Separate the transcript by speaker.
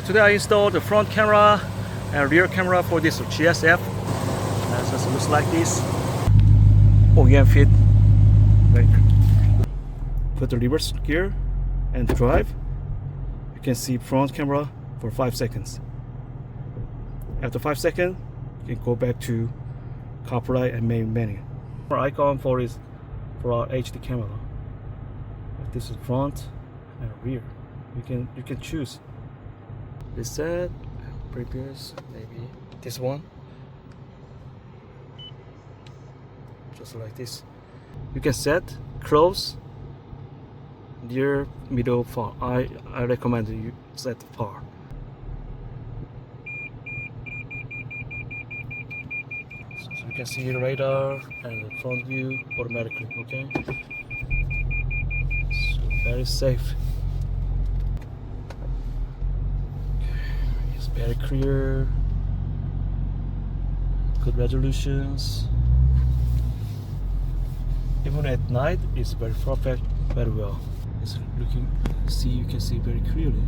Speaker 1: Today I installed the front camera and rear camera for this GSF. So it looks like this. OEM fit. Put the reverse gear and drive. You can see front camera for 5 seconds. After 5 seconds, you can go back to CarPlay and main menu. Our icon for our HD camera. This is front and rear. You can choose. Reset, previous, maybe this one. Just like this. You can set close, near, middle, far. I recommend you set far. So you can see the radar and the front view automatically. Okay. So very safe. It's very clear. Good resolutions. Even at night, it's very perfect, very well. It's looking, you can see very clearly.